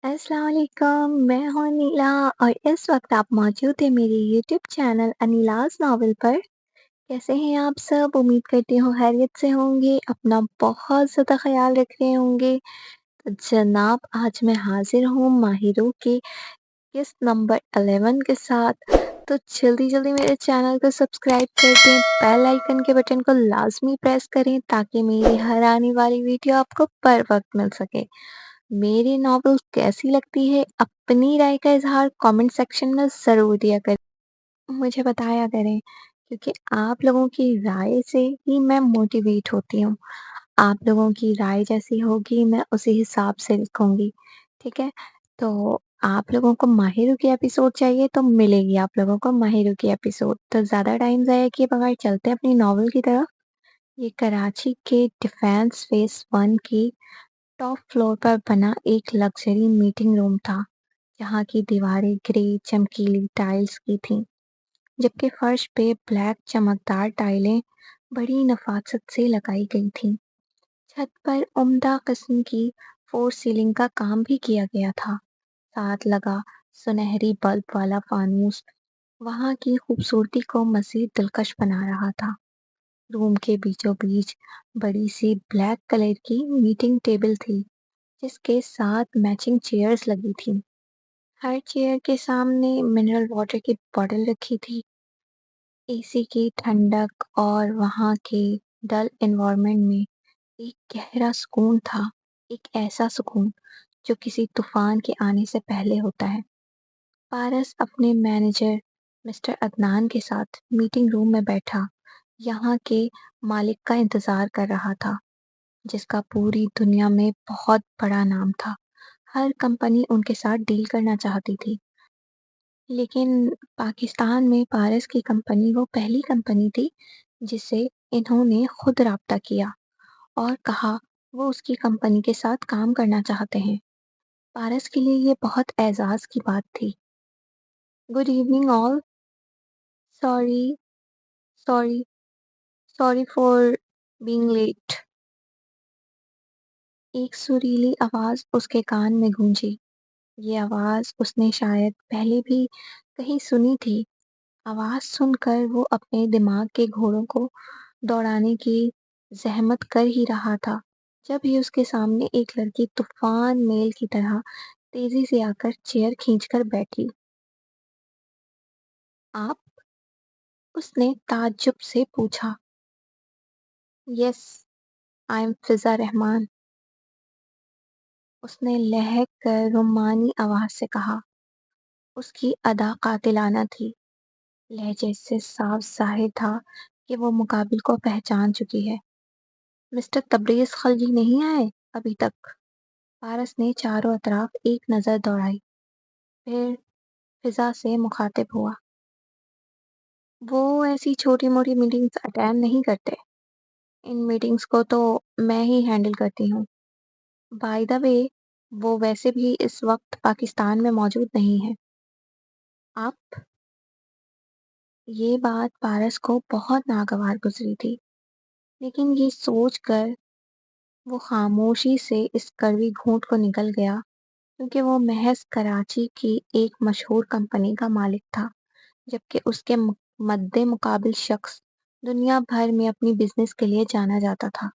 अस्सलाम वालेकुम, मैं हूँ नीला और इस वक्त आप मौजूद हैं मेरे यूट्यूब चैनल अनीलाज़ नॉवल पर। कैसे हैं आप सब? उम्मीद करती हूँ खैरियत से होंगे, अपना बहुत ज़्यादा ख़्याल रख रहे होंगे। तो जनाब आज मैं हाज़िर हूँ माहिरों के किस्त नंबर 11 के साथ। तो जल्दी-जल्दी मेरे चैनल को सब्सक्राइब कर दें, बेल आइकन के बटन को लाज़मी प्रेस करें ताकि मेरी हर आने वाली वीडियो आपको बर वक़्त मिल सके। मेरी नॉवेल कैसी लगती है अपनी राय का इज़हार कमेंट सेक्शन में ज़रूर दिया करें। मुझे बताया करें क्योंकि आप लोगों की राय से ही मैं मोटिवेट होती हूँ। आप लोगों की राय जैसी होगी मैं उसी हिसाब से लिखूँगी, ठीक है? तो आप लोगों को माहिरों की एपिसोड चाहिए तो मिलेगी आप लोगों को माहिरों की एपिसोड। तो ज़्यादा टाइम ज़ाया किए बगैर चलते हैं अपनी नॉवेल की तरफ। ये कराची के डिफेंस फेस 1 की टॉप फ्लोर पर बना एक लग्जरी मीटिंग रूम था, जहाँ की दीवारें ग्रे चमकीली टाइल्स की थीं, जबकि फर्श पे ब्लैक चमकदार टाइलें बड़ी नफासत से लगाई गई थीं। छत पर उम्दा किस्म की फोर सीलिंग का काम भी किया गया था। साथ लगा सुनहरी बल्ब वाला फानूस वहां की खूबसूरती को मजीद दिलकश बना रहा था। रूम के बीचों बीच बड़ी सी ब्लैक कलर की मीटिंग टेबल थी, जिसके साथ मैचिंग चेयर्स लगी थीं। हर चेयर के सामने मिनरल वाटर की बॉटल रखी थी। एसी की ठंडक और वहाँ के डल एनवायरनमेंट में एक गहरा सुकून था, एक ऐसा सुकून जो किसी तूफान के आने से पहले होता है। पारस अपने मैनेजर मिस्टर अदनान के साथ मीटिंग रूम में बैठा यहाँ के मालिक का इंतजार कर रहा था, जिसका पूरी दुनिया में बहुत बड़ा नाम था। हर कंपनी उनके साथ डील करना चाहती थी, लेकिन पाकिस्तान में पारस की कंपनी वो पहली कंपनी थी जिसे इन्होंने खुद राब्ता किया और कहा वो उसकी कंपनी के साथ काम करना चाहते हैं। पारस के लिए ये बहुत एजाज़ की बात थी। Good evening all. Sorry, sorry, sorry for being late. एक सुरीली आवाज़ उसके कान में गूंजी। ये आवाज़ उसने शायद पहले भी कहीं सुनी थी। आवाज़ सुनकर वो अपने दिमाग के घोड़ों को दौड़ाने की ज़हमत कर ही रहा था, जब ही उसके सामने एक लड़की तूफ़ान मेल की तरह तेज़ी से आकर चेयर खींचकर बैठी। "आप?" उसने ताज्जुब से पूछा। "यस, आई एम फ़िज़ा रहमान," उसने लहक कर रुमानी आवाज़ से कहा। उसकी अदा कातिलाना थी। लहजे से साफ ज़ाहिर था कि वो मुक़ाबिल को पहचान चुकी है। "मिस्टर तबरेज़ खलजी नहीं आए अभी तक?" पारस ने चारों तरफ एक नज़र दौड़ाई, फिर फ़िज़ा से मुख़ातिब हुआ। "वो ऐसी छोटी-मोटी मीटिंग्स अटेंड नहीं करते। इन मीटिंग्स को तो मैं ही हैंडल करती हूँ। बाय द वे, वो वैसे भी इस वक्त पाकिस्तान में मौजूद नहीं है। आप?" ये बात पारस को बहुत नागवार गुज़री थी, लेकिन ये सोचकर वो खामोशी से इस कड़वी घूंट को निकल गया क्योंकि वो महज कराची की एक मशहूर कंपनी का मालिक था, जबकि उसके मद्दे मुकाबिल शख्स दुनिया भर में अपनी बिजनेस के लिए जाना जाता था।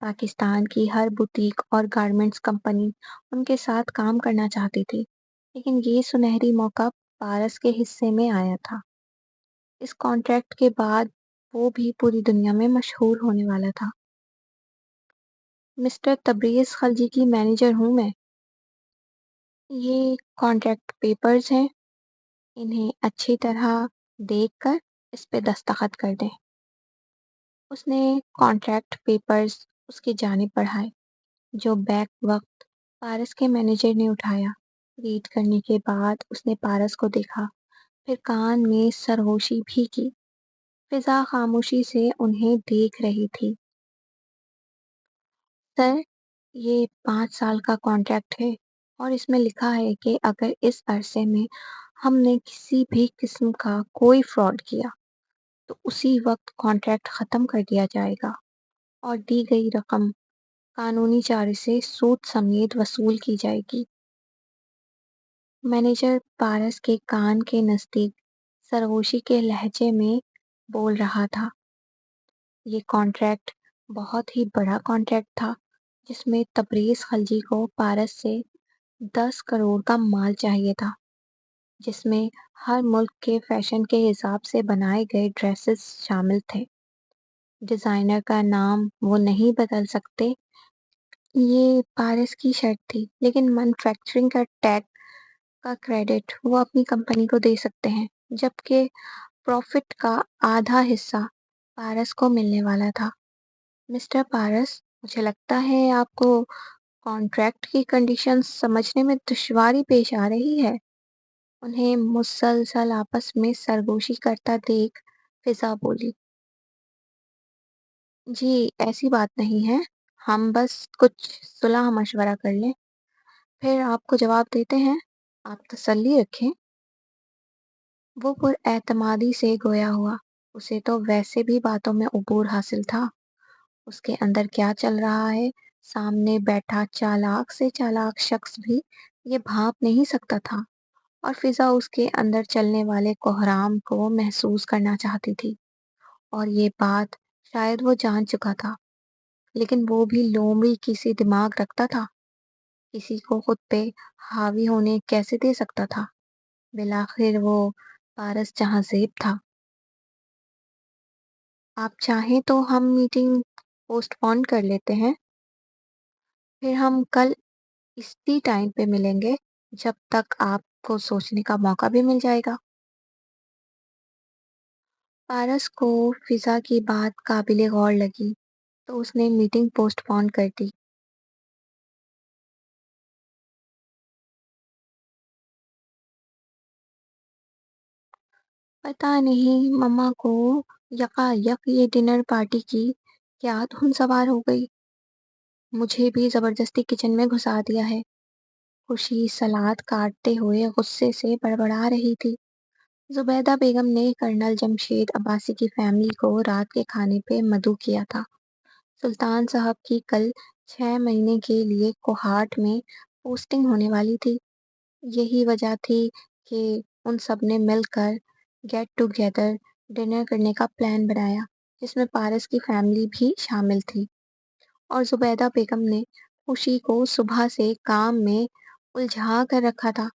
पाकिस्तान की हर बुटीक और गारमेंट्स कंपनी उनके साथ काम करना चाहती थी, लेकिन ये सुनहरी मौका पारस के हिस्से में आया था। इस कॉन्ट्रैक्ट के बाद वो भी पूरी दुनिया में मशहूर होने वाला था। "मिस्टर तबरेज़ खलजी की मैनेजर हूँ मैं। ये कॉन्ट्रैक्ट पेपर्स हैं, इन्हें अच्छी तरह देखकर इस पे दस्तखत कर दें।" उसने कॉन्ट्रैक्ट पेपर्स उसकी जानिब बढ़ाए, जो बैक वक्त पारस के मैनेजर ने उठाया। रीड करने के बाद उसने पारस को देखा, फिर कान में सरगोशी भी की। फिज़ा खामोशी से उन्हें देख रही थी। "सर, ये 5 साल का कॉन्ट्रैक्ट है और इसमें लिखा है कि अगर इस अरसे में हमने किसी भी किस्म का कोई फ्रॉड किया, तो उसी वक्त कॉन्ट्रैक्ट ख़त्म कर दिया जाएगा और दी गई रकम कानूनी चारे से सूद समेत वसूल की जाएगी।" मैनेजर पारस के कान के नजदीक सरगोशी के लहजे में बोल रहा था। ये कॉन्ट्रैक्ट बहुत ही बड़ा कॉन्ट्रैक्ट था, जिसमें तबरेज़ खलजी को पारस से 10 करोड़ का माल चाहिए था, जिसमें हर मुल्क के फैशन के हिसाब से बनाए गए ड्रेसेस शामिल थे। डिज़ाइनर का नाम वो नहीं बदल सकते, ये पारस की शर्त थी, लेकिन मैन्युफैक्चरिंग का टैग का क्रेडिट वो अपनी कंपनी को दे सकते हैं, जबकि प्रॉफिट का आधा हिस्सा पारस को मिलने वाला था। मिस्टर पारस, मुझे लगता है आपको कॉन्ट्रैक्ट की कंडीशंस समझने में दुश्वारी पेश आ रही है। उन्हें मुसलसल आपस में सरगोशी करता देख फिजा बोली। जी, ऐसी बात नहीं है। हम बस कुछ सुलह मशवरा कर लें, फिर आपको जवाब देते हैं। आप तसल्ली रखें। वो पुरएतमादी से गोया हुआ। उसे तो वैसे भी बातों में उबूर हासिल था। उसके अंदर क्या चल रहा है, सामने बैठा चालाक से चालाक शख्स भी ये भांप नहीं सकता था, और फिजा उसके अंदर चलने वाले कोहराम को महसूस करना चाहती थी। और ये बात शायद वो जान चुका था, लेकिन वो भी लोमड़ी किसी दिमाग रखता था। किसी को खुद पे हावी होने कैसे दे सकता था। बिलाखिर वो पारस जहां था। आप चाहें तो हम मीटिंग पोस्टपोन कर लेते हैं, फिर हम कल इसी टाइम पे मिलेंगे। जब तक आपको सोचने का मौका भी मिल जाएगा। पारस को फिजा की बात काबिले गौर लगी, तो उसने मीटिंग पोस्टपोन कर दी। पता नहीं मम्मा को यकायक ये डिनर पार्टी की क्या धुन सवार हो गई। मुझे भी जबरदस्ती किचन में घुसा दिया है। खुशी सलाद काटते हुए गुस्से से बड़बड़ा रही थी। जुबैदा बेगम ने कर्नल जमशेद अब्बासी की फैमिली को रात के खाने पे मदऊ किया था। सुल्तान साहब की कल 6 महीने के लिए कोहाट में पोस्टिंग होने वाली थी। यही वजह थी कि उन सब ने मिलकर गेट टुगेदर डिनर करने का प्लान बनाया, जिसमें पारस की फैमिली भी शामिल थी। और जुबैदा बेगम ने खुशी को सुबह से काम में उलझा कर रखा था।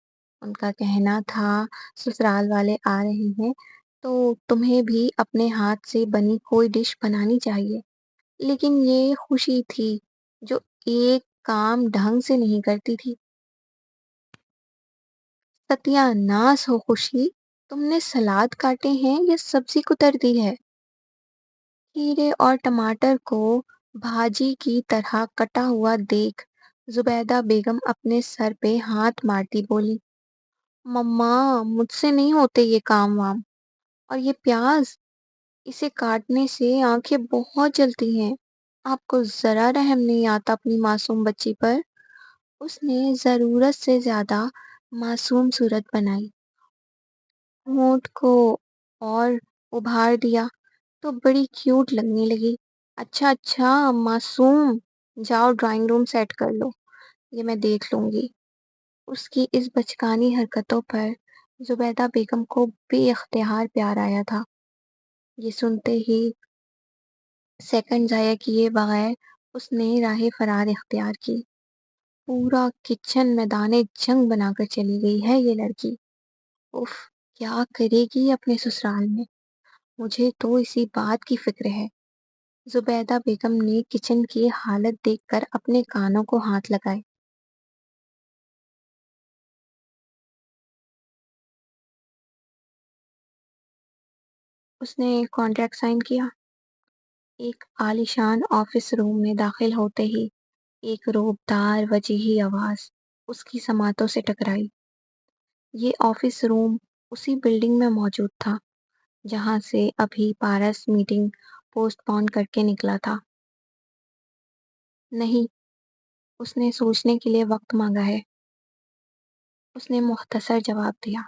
उनका कहना था, ससुराल वाले आ रहे हैं तो तुम्हें भी अपने हाथ से बनी कोई डिश बनानी चाहिए। लेकिन ये खुशी थी जो एक काम ढंग से नहीं करती थी। सत्यानाश हो खुशी, तुमने सलाद काटे हैं या सब्जी कुतर दी है। खीरे और टमाटर को भाजी की तरह कटा हुआ देख जुबैदा बेगम अपने सर पे हाथ मारती बोली, मम्मा मुझसे नहीं होते ये काम वाम। और ये प्याज, इसे काटने से आंखें बहुत जलती हैं। आपको जरा रहम नहीं आता अपनी मासूम बच्ची पर। उसने जरूरत से ज्यादा मासूम सूरत बनाई, होंठ को और उभार दिया तो बड़ी क्यूट लगने लगी। अच्छा अच्छा मासूम, जाओ ड्राइंग रूम सेट कर लो, ये मैं देख लूंगी। उसकी इस बचकानी हरकतों पर जुबैदा बेगम को बेइख्तियार प्यार आया था। ये सुनते ही सेकंड जाया किए बगैर उसने राह फरार इख्तियार की। पूरा किचन मैदाने जंग बनाकर चली गई है ये लड़की। उफ, क्या करेगी अपने ससुराल में। मुझे तो इसी बात की फिक्र है। जुबैदा बेगम ने किचन की हालत देखकर अपने कानों को हाथ लगाए। उसने कॉन्ट्रैक्ट साइन किया। एक आलीशान ऑफिस रूम में दाखिल होते ही एक रोबदार वजीही आवाज उसकी समातों से टकराई। ये ऑफिस रूम उसी बिल्डिंग में मौजूद था जहां से अभी पारस मीटिंग पोस्टपोन करके निकला था। नहीं, उसने सोचने के लिए वक्त मांगा है। उसने मुख्तसर जवाब दिया।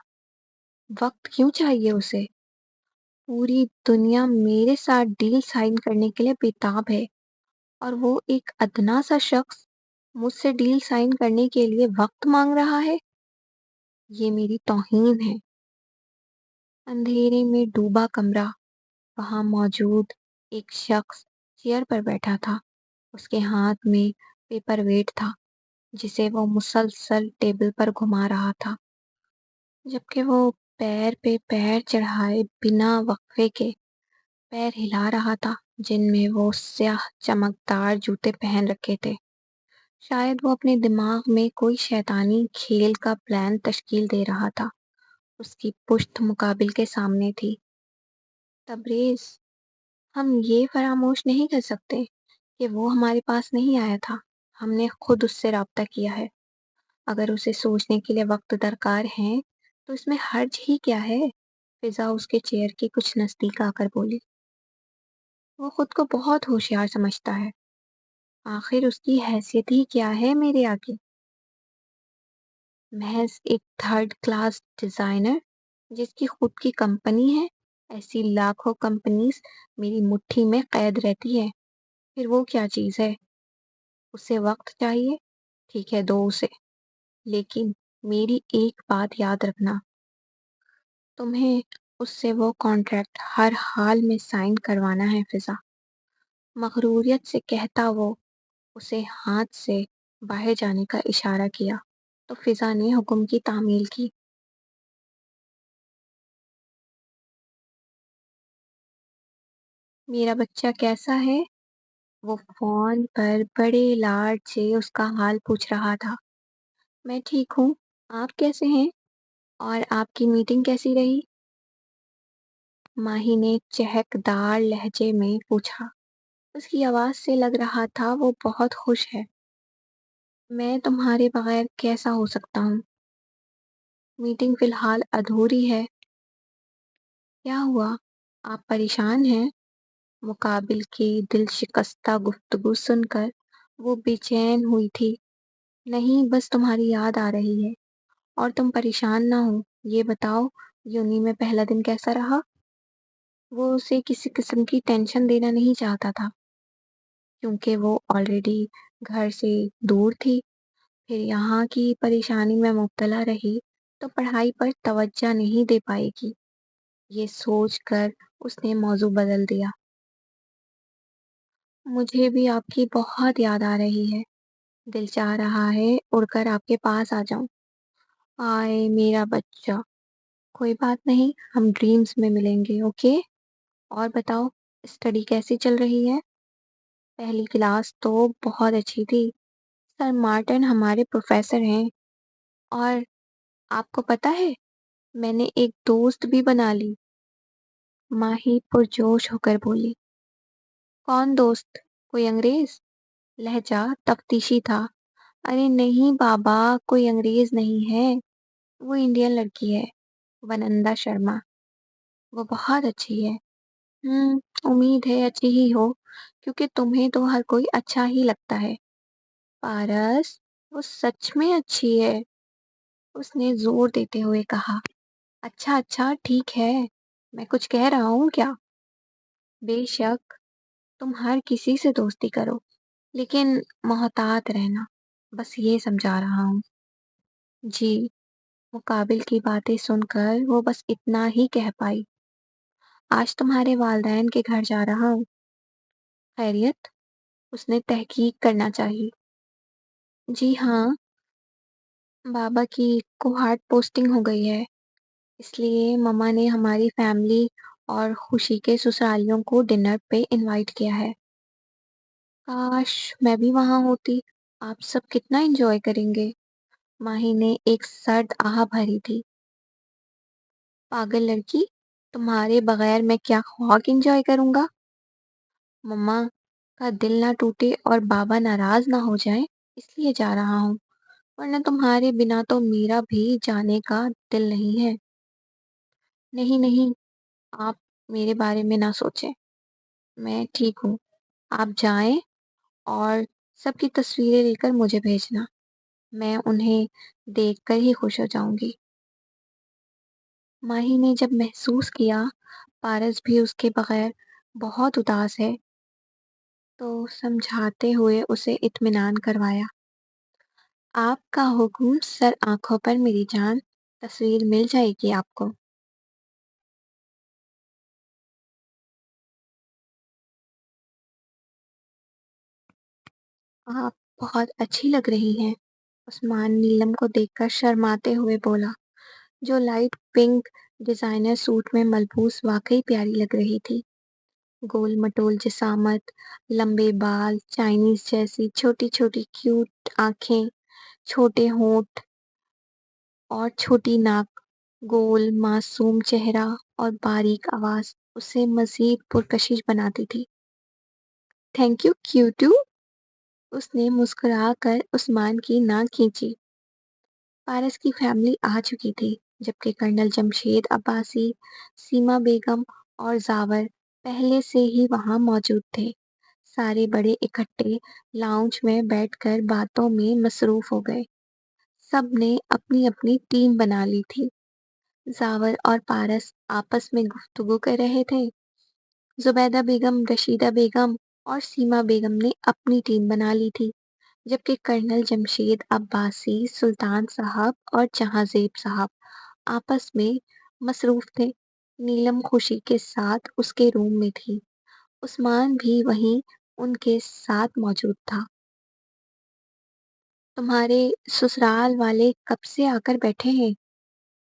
वक्त क्यों चाहिए उसे? पूरी दुनिया मेरे साथ डील साइन करने के लिए बेताब है, और वो एक अदना सा शख्स मुझसे डील साइन करने के लिए वक्त मांग रहा है। یہ میری توہین ہے۔ اندھیرے میں ڈوبا کمرہ، وہاں موجود ایک شخص چیئر پر بیٹھا تھا۔ اس کے ہاتھ میں پیپر ویٹ تھا جسے وہ مسلسل ٹیبل پر گھما رہا تھا، جبکہ وہ پیر پہ پیر چڑھائے بنا وقفے کے پیر ہلا رہا تھا، جن میں وہ سیاہ چمکدار جوتے پہن رکھے تھے۔ شاید وہ اپنے دماغ میں کوئی شیطانی کھیل کا پلان تشکیل دے رہا تھا۔ اس کی پشت مقابل کے سامنے تھی۔ تبریز، ہم یہ فراموش نہیں کر سکتے کہ وہ ہمارے پاس نہیں آیا تھا، ہم نے خود اس سے رابطہ کیا ہے۔ اگر اسے سوچنے کے لیے وقت درکار ہے تو اس میں حرج ہی کیا ہے؟ فضا اس کے چیئر کے کچھ نزدیک آ کر بولی۔ وہ خود کو بہت ہوشیار سمجھتا ہے، آخر اس کی حیثیت ہی کیا ہے میرے آگے؟ محض ایک تھرڈ کلاس ڈیزائنر جس کی خود کی کمپنی ہے۔ ایسی لاکھوں کمپنیز میری مٹھی میں قید رہتی ہے، پھر وہ کیا چیز ہے؟ اسے وقت چاہیے، ٹھیک ہے دو اسے، لیکن میری ایک بات یاد رکھنا، تمہیں اس سے وہ کانٹریکٹ ہر حال میں سائن کروانا ہے فضا۔ مغروریت سے کہتا وہ اسے ہاتھ سے باہر جانے کا اشارہ کیا تو فضا نے حکم کی تعمیل کی۔ میرا بچہ کیسا ہے؟ وہ فون پر بڑے لاڈ سے اس کا حال پوچھ رہا تھا۔ میں ٹھیک ہوں، آپ کیسے ہیں؟ اور آپ کی میٹنگ کیسی رہی؟ ماہی نے چہکدار لہجے میں پوچھا۔ اس کی آواز سے لگ رہا تھا وہ بہت خوش ہے۔ میں تمہارے بغیر کیسا ہو سکتا ہوں؟ میٹنگ فی الحال ادھوری ہے۔ کیا ہوا؟ آپ پریشان ہیں؟ مقابل کی دل شکستہ گفتگو سن کر وہ بے چین ہوئی تھی۔ نہیں، بس تمہاری یاد آ رہی ہے۔ اور تم پریشان نہ ہو، یہ بتاؤ یونی میں پہلا دن کیسا رہا؟ وہ اسے کسی قسم کی ٹینشن دینا نہیں چاہتا تھا، کیونکہ وہ آلریڈی گھر سے دور تھی، پھر یہاں کی پریشانی میں مبتلا رہی تو پڑھائی پر توجہ نہیں دے پائے گی۔ یہ سوچ کر اس نے موضوع بدل دیا۔ مجھے بھی آپ کی بہت یاد آ رہی ہے، دل چاہ رہا ہے اڑ کر آپ کے پاس آ جاؤں۔ آئے میرا بچہ، کوئی بات نہیں، ہم ڈریمز میں ملیں گے، اوکے؟ اور بتاؤ، اسٹڈی کیسی چل رہی ہے؟ پہلی کلاس تو بہت اچھی تھی۔ سر مارٹن ہمارے پروفیسر ہیں، اور آپ کو پتہ ہے میں نے ایک دوست بھی بنا لی۔ ماہی پرجوش ہو کر بولی۔ کون دوست؟ کوئی انگریز؟ لہجہ تفتیشی تھا۔ ارے نہیں بابا، کوئی انگریز نہیں ہے، وہ انڈین لڑکی ہے، ونندا شرما، وہ بہت اچھی ہے۔ امید ہے اچھی ہی ہو، کیونکہ تمہیں تو ہر کوئی اچھا ہی لگتا ہے۔ پارس، وہ سچ میں اچھی ہے، اس نے زور دیتے ہوئے کہا۔ اچھا اچھا ٹھیک ہے، میں کچھ کہہ رہا ہوں کیا؟ بے شک، تم ہر کسی سے دوستی کرو، لیکن محتاط رہنا، بس یہ سمجھا رہا ہوں۔ جی۔ مقابل کی باتیں سن کر وہ بس اتنا ہی کہہ پائی۔ آج تمہارے والدین کے گھر جا رہا ہوں۔ خیریت؟ اس نے تحقیق کرنا چاہی۔ جی ہاں، بابا کی کوہارٹ پوسٹنگ ہو گئی ہے، اس لیے مما نے ہماری فیملی اور خوشی کے سسرالیوں کو ڈنر پہ انوائٹ کیا ہے۔ کاش میں بھی وہاں ہوتی، آپ سب کتنا انجوائے کریں گے۔ ماہی نے ایک سرد آہ بھری تھی۔ پاگل لڑکی، تمہارے بغیر میں کیا خواب انجوائے کروں گا؟ مما کا دل نہ ٹوٹے اور بابا ناراض نہ ہو جائیں اس لیے جا رہا ہوں، ورنہ تمہارے بنا تو میرا بھی جانے کا دل نہیں ہے۔ نہیں نہیں، آپ میرے بارے میں نہ سوچیں، میں ٹھیک ہوں۔ آپ جائیں اور سب کی تصویریں لے کر مجھے بھیجنا، میں انہیں دیکھ کر ہی خوش ہو جاؤں گی۔ ماہی نے جب محسوس کیا پارس بھی اس کے بغیر بہت اداس ہے تو سمجھاتے ہوئے اسے اطمینان کروایا۔ آپ کا حکم سر آنکھوں پر میری جان، तस्वीर मिल जाएगी आपको। आप बहुत अच्छी लग रही हैं। उस्मान नीलम को देखकर शर्माते हुए बोला, जो लाइट पिंक डिजाइनर सूट में मलबूस वाकई प्यारी लग रही थी। गोल मटोल जिसामत, लंबे बाल, चाइनीज जैसी छोटी छोटी क्यूट आंखें, छोटे होंठ और छोटी नाक, गोल मासूम चेहरा और बारीक आवाज उसे मजीद पुरकशिश बनाती थी। थैंक यू क्यूटू। उसने मुस्कुराकर उस्मान की नाक खींची। पारस की फैमिली आ चुकी थी, जबकि कर्नल जमशेद अब्बासी, सीमा बेगम और जावर पहले से ही वहां मौजूद थे। सारे बड़े इकट्ठे लाउंज में बैठकर बातों में मसरूफ हो गए। सब ने अपनी अपनी टीम बना ली थी। जावर और पारस आपस में गुफ्तगू कर रहे थे। जुबैदा बेगम, रशीदा बेगम और सीमा बेगम ने अपनी टीम बना ली थी, जबकि कर्नल जमशेद अब्बासी, सुल्तान साहब और जहांजेब साहब आपस में मसरूफ थे। नीलम खुशी के साथ उसके रूम में थी। उस्मान भी वहीं उनके साथ मौजूद था। तुम्हारे ससुराल वाले कब से आकर बैठे हैं?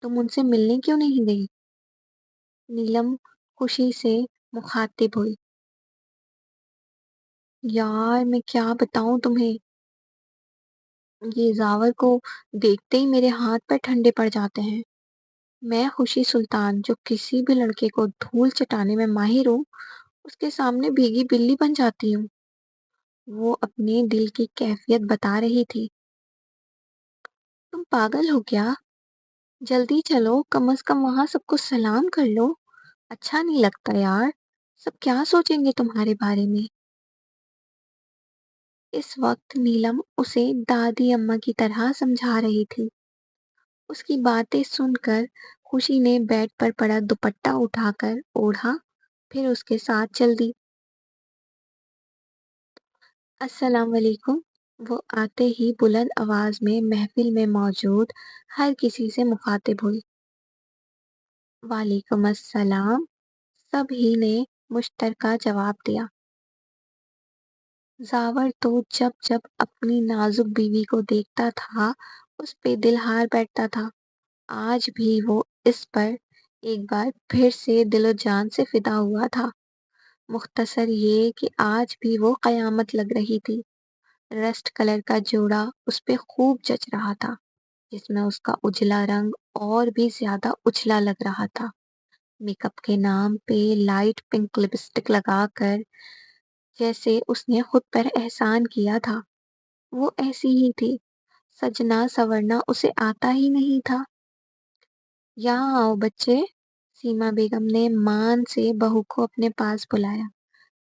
तुम उनसे मिलने क्यों नहीं गई? नीलम खुशी से मुखातिब हुई। यार मैं क्या बताऊं तुम्हें, ये जावर को देखते ही मेरे हाथ पैर ठंडे पड़ जाते हैं। मैं खुशी सुल्तान, जो किसी भी लड़के को धूल चटाने में माहिर हूँ, उसके सामने भीगी बिल्ली बन जाती हूँ। वो अपने दिल की कैफियत बता रही थी। तुम पागल हो क्या? जल्दी चलो, कम से कम वहां सबको सलाम कर लो। अच्छा नहीं लगता यार, सब क्या सोचेंगे तुम्हारे बारे में। इस वक्त नीलम उसे दादी अम्मा की तरह समझा रही थी। उसकी बातें सुनकर खुशी ने बेड पर पड़ा दुपट्टा उठाकर ओढ़ा, फिर उसके साथ चल दी। अस्सलाम वालेकुम। वो आते ही बुलंद आवाज में महफिल में मौजूद हर किसी से मुखातिब हुई। वालेकुम अस्सलाम। सभी ने मुश्तरका जवाब दिया। जावर तो जब जब अपनी नाजुक बीवी को देखता था, उस पे दिल हार बैठता था। आज भी वो इस पर एक बार फिर से दिलो जान से फिदा हुआ था। मुख्तसर ये कि आज भी वो कयामत लग रही थी। रस्ट कलर का जोड़ा उस पे खूब जच रहा था, जिसमें उसका उजला रंग और भी ज्यादा उजला लग रहा था। मेकअप के नाम पे लाइट पिंक लिपस्टिक लगाकर, जैसे उसने खुद पर एहसान किया था। वो ऐसी ही थी। सजना सवरना उसे आता ही नहीं था। यहाँ आओ बच्चे। सीमा बेगम ने मान से बहू को अपने पास बुलाया,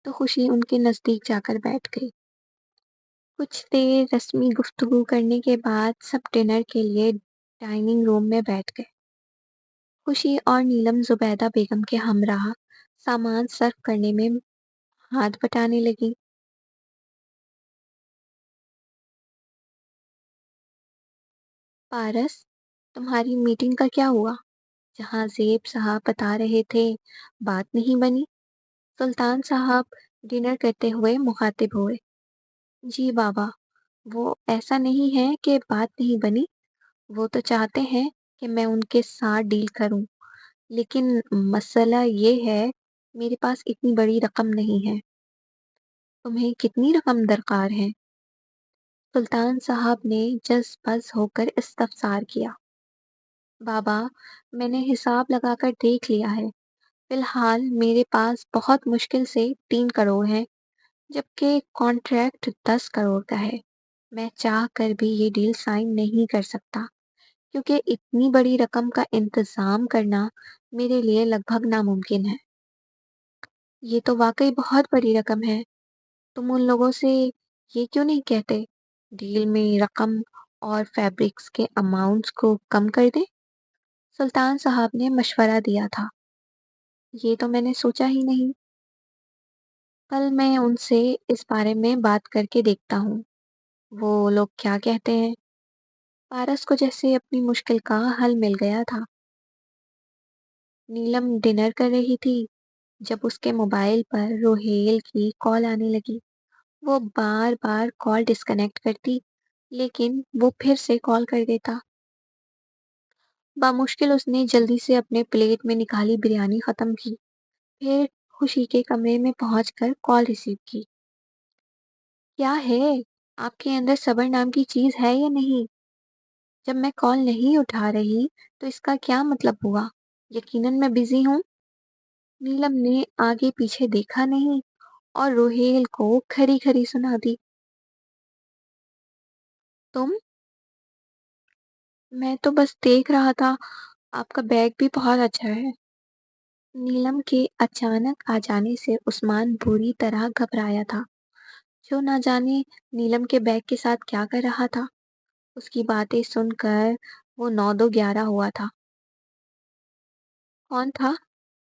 तो खुशी उनके नजदीक जाकर बैठ गई। कुछ देर रस्मी गुफ्तगू करने के बाद सब डिनर के लिए डाइनिंग रूम में बैठ गए। खुशी और नीलम जुबैदा बेगम के हमराह सामान सर्व करने में हाथ बटाने लगी। पारस, तुम्हारी मीटिंग का क्या हुआ? जहाँ जेब साहब बता रहे थे, बात नहीं बनी। सुल्तान साहब डिनर करते हुए मुखातिब हुए। जी बाबा, वो ऐसा नहीं है कि बात नहीं बनी। वो तो चाहते हैं कि मैं उनके साथ डील करूं, लेकिन मसला ये है, मेरे पास इतनी बड़ी रकम नहीं है। तुम्हें कितनी रकम दरकार है? सुल्तान साहब ने जस बस होकर इस्तफसार किया। बाबा, मैंने हिसाब लगाकर देख लिया है। फिलहाल मेरे पास बहुत मुश्किल से 3 करोड़ है, जबकि कॉन्ट्रैक्ट 10 करोड़ का है। मैं चाह कर भी ये डील साइन नहीं कर सकता, क्योंकि इतनी बड़ी रकम का इंतजाम करना मेरे लिए लगभग नामुमकिन है। ये तो वाकई बहुत बड़ी रकम है। तुम उन लोगों से ये क्यों नहीं कहते, डील में रकम और फैब्रिक्स के अमाउंट्स को कम कर दे? सुल्तान साहब ने मशवरा दिया था। ये तो मैंने सोचा ही नहीं। कल मैं उनसे इस बारे में बात करके देखता हूँ, वो लोग क्या कहते हैं। پارس کو جیسے اپنی مشکل کا حل مل گیا تھا۔ نیلم ڈنر کر رہی تھی جب اس کے موبائل پر روہیل کی کال آنے لگی۔ وہ بار بار کال ڈسکنیکٹ کرتی لیکن وہ پھر سے کال کر دیتا۔ بامشکل اس نے جلدی سے اپنے پلیٹ میں نکالی بریانی ختم کی، پھر خوشی کے کمرے میں پہنچ کر کال ریسیو کی۔ کیا ہے؟ آپ کے اندر صبر نام کی چیز ہے یا نہیں؟ جب میں کال نہیں اٹھا رہی تو اس کا کیا مطلب ہوا؟ یقیناً میں بزی ہوں۔ نیلم نے آگے پیچھے دیکھا نہیں اور روہیل کو کھری کھری سنا دی۔ تم؟ میں تو بس دیکھ رہا تھا، آپ کا بیگ بھی بہت اچھا ہے۔ نیلم کے اچانک آ جانے سے عثمان بری طرح گھبرایا تھا، جو نہ جانے نیلم کے بیگ کے ساتھ کیا کر رہا تھا۔ اس کی باتیں سن کر وہ 9 دو 11 ہوا تھا۔ کون تھا؟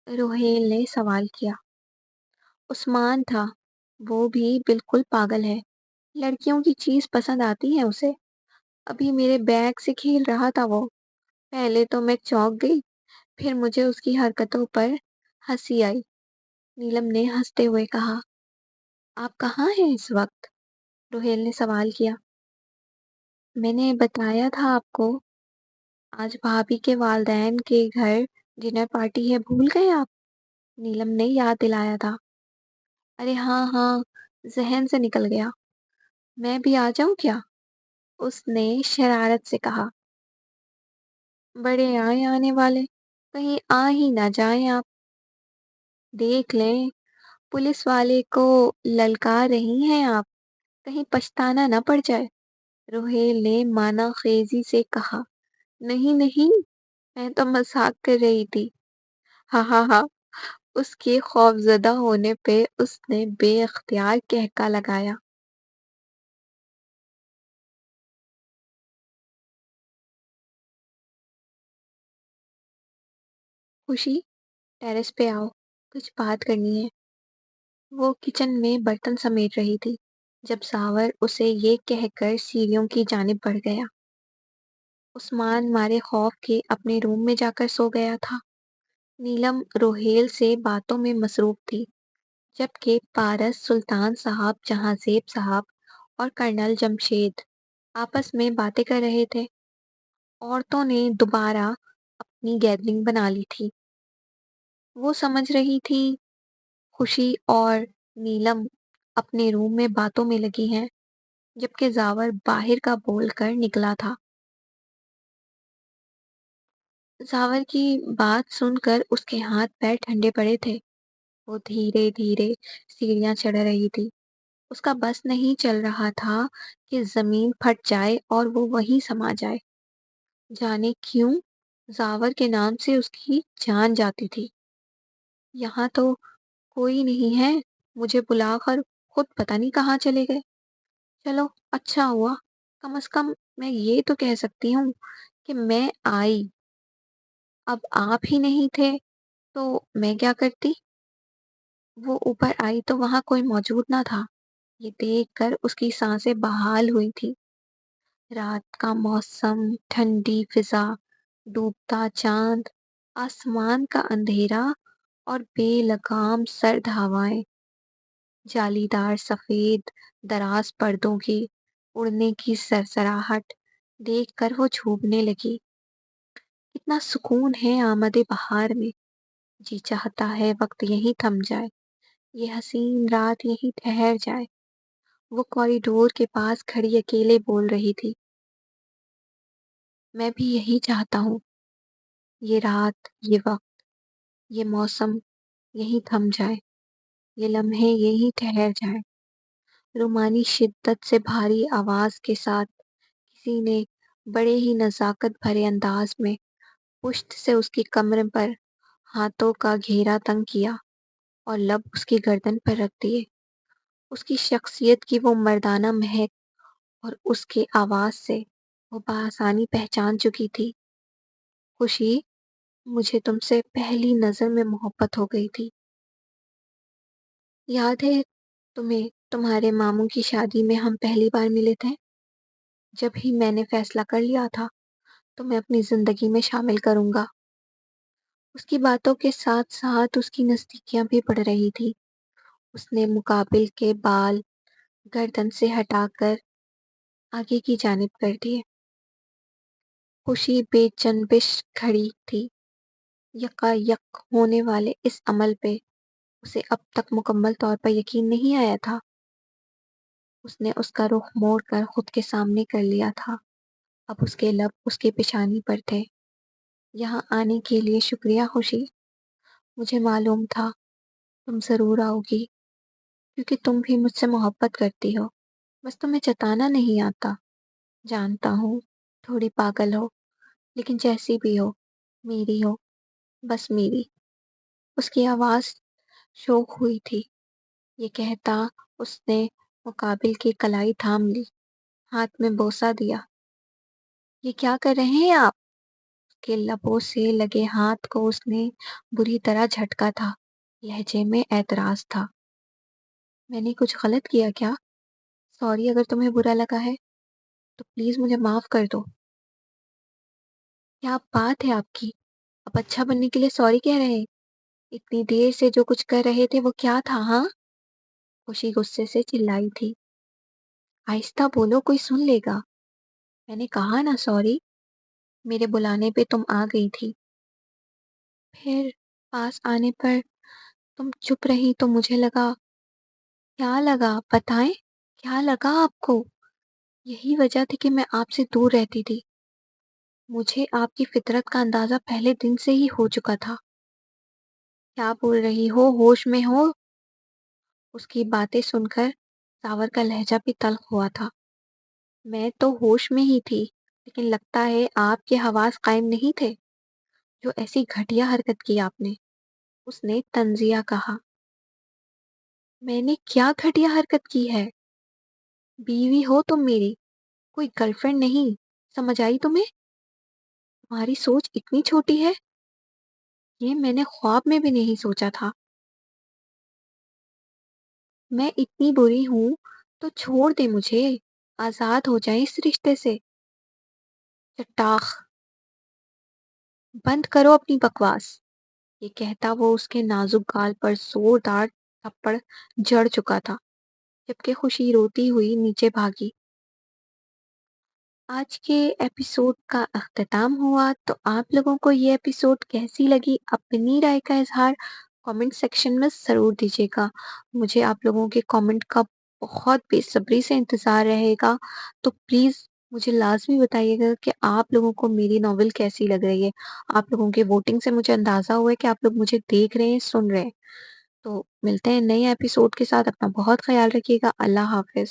روہیل نے سوال کیا۔ عثمان تھا، وہ بھی بالکل پاگل ہے، لڑکیوں کی چیز پسند آتی ہے اسے۔ ابھی میرے بیگ سے کھیل رہا تھا وہ۔ پہلے تو میں چونک گئی، پھر مجھے اس کی حرکتوں پر ہنسی آئی۔ نیلم نے ہنستے ہوئے کہا، آپ کہاں ہیں اس وقت؟ روہیل نے سوال کیا۔ میں نے بتایا تھا آپ کو، آج بھابھی کے والدین کے گھر ڈنر پارٹی ہے، بھول گئے آپ؟ نیلم نے یاد دلایا تھا۔ ارے ہاں ہاں، ذہن سے نکل گیا۔ میں بھی آ جاؤں کیا؟ اس نے شرارت سے کہا۔ بڑے آئے آنے والے، کہیں آ ہی نہ جائیں آپ۔ دیکھ لیں، پولیس والے کو للکار رہی ہیں آپ، کہیں پچھتانا نہ پڑ جائے۔ روہیل نے مانا خیزی سے کہا۔ نہیں نہیں، میں تو مذاق کر رہی تھی۔ ہاں ہاں ہاں۔ اس کے خوفزدہ ہونے پہ اس نے بے اختیار کہکا لگایا۔ خوشی، ٹیرس پہ آؤ، کچھ بات کرنی ہے۔ وہ کچن میں برتن سمیٹ رہی تھی جب زاور اسے یہ کہہ کر سیڑھیوں کی جانب بڑھ گیا۔ عثمان مارے خوف کے اپنے روم میں جا کر سو گیا تھا۔ نیلم روہیل سے باتوں میں مصروف تھی، جبکہ پارس، سلطان صاحب، جہاں زیب صاحب اور کرنل جمشید آپس میں باتیں کر رہے تھے۔ عورتوں نے دوبارہ اپنی گیدرنگ بنا لی تھی۔ وہ سمجھ رہی تھی خوشی اور نیلم اپنے روم میں باتوں میں لگی ہیں، جبکہ زاور باہر کا بول کر نکلا تھا۔ زاور کی بات سن کر اس کے ہاتھ پیر ٹھنڈے پڑے تھے۔ وہ دھیرے دھیرے سیڑھیاں چڑھ رہی تھی۔ اس کا بس نہیں چل رہا تھا کہ زمین پھٹ جائے اور وہ وہیں سما جائے۔ جانے کیوں زاور کے نام سے اس کی جان جاتی تھی۔ یہاں تو کوئی نہیں ہے، مجھے بلا کر خود پتہ نہیں کہاں چلے گئے۔ چلو اچھا ہوا، کم از کم میں یہ تو کہہ سکتی ہوں کہ میں آئی۔ اب آپ ہی نہیں تھے تو میں کیا کرتی؟ وہ اوپر آئی تو وہاں کوئی موجود نہ تھا۔ یہ دیکھ کر اس کی سانسیں بحال ہوئی تھی۔ رات کا موسم، ٹھنڈی فضا، ڈوبتا چاند، آسمان کا اندھیرا اور بے لگام سرد ہوائیں، جالی دار سفید دراز پردوں کی اڑنے کی سرسراہٹ دیکھ کر وہ جھومنے لگی۔ کتنا سکون ہے آمد بہار میں، جی چاہتا ہے وقت یہیں تھم جائے، یہ حسین رات یہیں ٹھہر جائے۔ وہ کوریڈور کے پاس کھڑی اکیلے بول رہی تھی۔ میں بھی یہی چاہتا ہوں، یہ رات، یہ وقت، یہ موسم یہیں تھم جائے، یہ لمحے یہیں ٹھہر جائے۔ رومانی شدت سے بھاری آواز کے ساتھ کسی نے بڑے ہی نزاکت بھرے انداز میں پشت سے اس کی کمر پر ہاتھوں کا گھیرا تنگ کیا اور لب اس کی گردن پر رکھ دیے۔ اس کی شخصیت کی وہ مردانہ مہک اور اس کے آواز سے وہ بآسانی پہچان چکی تھی۔ خوشی، مجھے تم سے پہلی نظر میں محبت ہو گئی تھی۔ یاد ہے تمہیں تمہارے ماموں کی شادی میں ہم پہلی بار ملے تھے؟ جب ہی میں نے فیصلہ کر لیا تھا تو میں اپنی زندگی میں شامل کروں گا۔ اس کی باتوں کے ساتھ ساتھ اس کی نزدیکیاں بھی بڑھ رہی تھی۔ اس نے مقابل کے بال گردن سے ہٹا کر آگے کی جانب کر دیے۔ خوشی بے جنبش کھڑی تھی۔ یکا یک ہونے والے اس عمل پہ اسے اب تک مکمل طور پر یقین نہیں آیا تھا۔ اس نے اس کا رخ موڑ کر خود کے سامنے کر لیا تھا۔ اب اس کے لب اس کی پیشانی پر تھے۔ یہاں آنے کے لیے شکریہ خوشی۔ مجھے معلوم تھا تم ضرور آؤ گی کیونکہ تم بھی مجھ سے محبت کرتی ہو، بس تمہیں جتانا نہیں آتا۔ جانتا ہوں تھوڑی پاگل ہو، لیکن جیسی بھی ہو میری ہو، بس میری۔ اس کی آواز شوق ہوئی تھی۔ یہ کہتا اس نے مقابل کی کلائی تھام لی، ہاتھ میں بوسہ دیا۔ یہ کیا کر رہے ہیں آپ؟ اس کے لبوں سے لگے ہاتھ کو اس نے بری طرح جھٹکا تھا۔ لہجے میں اعتراض تھا۔ میں نے کچھ غلط کیا کیا؟ سوری اگر تمہیں برا لگا ہے تو پلیز مجھے معاف کر دو۔ کیا بات ہے آپ کی؟ اب اچھا بننے کے لیے سوری کہہ رہے ہیں؟ اتنی دیر سے جو کچھ کر رہے تھے وہ کیا تھا ہاں؟ خوشی غصے سے چلائی تھی۔ آہستہ بولو، کوئی سن لے گا۔ میں نے کہا نا سوری، میرے بلانے پہ تم آ گئی تھی، پھر پاس آنے پر تم چپ رہی تو مجھے لگا۔ کیا لگا بتائیں؟ کیا لگا آپ کو؟ یہی وجہ تھی کہ میں آپ سے دور رہتی تھی۔ مجھے آپ کی فطرت کا اندازہ پہلے دن سے ہی ہو چکا تھا۔ کیا بول رہی ہو؟ ہوش میں ہو؟ اس کی باتیں سن کر ساور کا لہجہ بھی تلخ ہوا تھا۔ میں تو ہوش میں ہی تھی، لیکن لگتا ہے آپ کے حواس قائم نہیں تھے جو ایسی گھٹیا حرکت کی آپ نے۔ اس نے تنزیہ کہا۔ میں نے کیا گھٹیا حرکت کی ہے؟ بیوی ہو تم میری، کوئی گرل فرینڈ نہیں، سمجھ آئی تمہیں؟ تمہاری سوچ اتنی چھوٹی ہے، یہ میں نے خواب میں بھی نہیں سوچا تھا۔ میں اتنی بری ہوں تو چھوڑ دے مجھے، آزاد ہو جائیں اس رشتے سے۔ چٹاخ بند کرو اپنی بکواس۔ یہ کہتا وہ اس کے نازک گال پر زوردار تھپڑ جڑ چکا تھا، جبکہ خوشی روتی ہوئی نیچے بھاگی۔ آج کے ایپیسوڈ کا اختتام ہوا، تو آپ لوگوں کو یہ ایپیسوڈ کیسی لگی اپنی رائے کا اظہار کامنٹ سیکشن میں ضرور دیجیے گا۔ مجھے آپ لوگوں کے کامنٹ کا بہت بے صبری سے انتظار رہے گا، تو پلیز مجھے لازمی بتائیے گا کہ آپ لوگوں کو میری ناول کیسی لگ رہی ہے۔ آپ لوگوں کے ووٹنگ سے مجھے اندازہ ہوا ہے کہ آپ لوگ مجھے دیکھ رہے ہیں، سن رہے ہیں۔ تو ملتے ہیں نئے ایپیسوڈ کے ساتھ، اپنا بہت خیال رکھیے گا۔ اللہ حافظ۔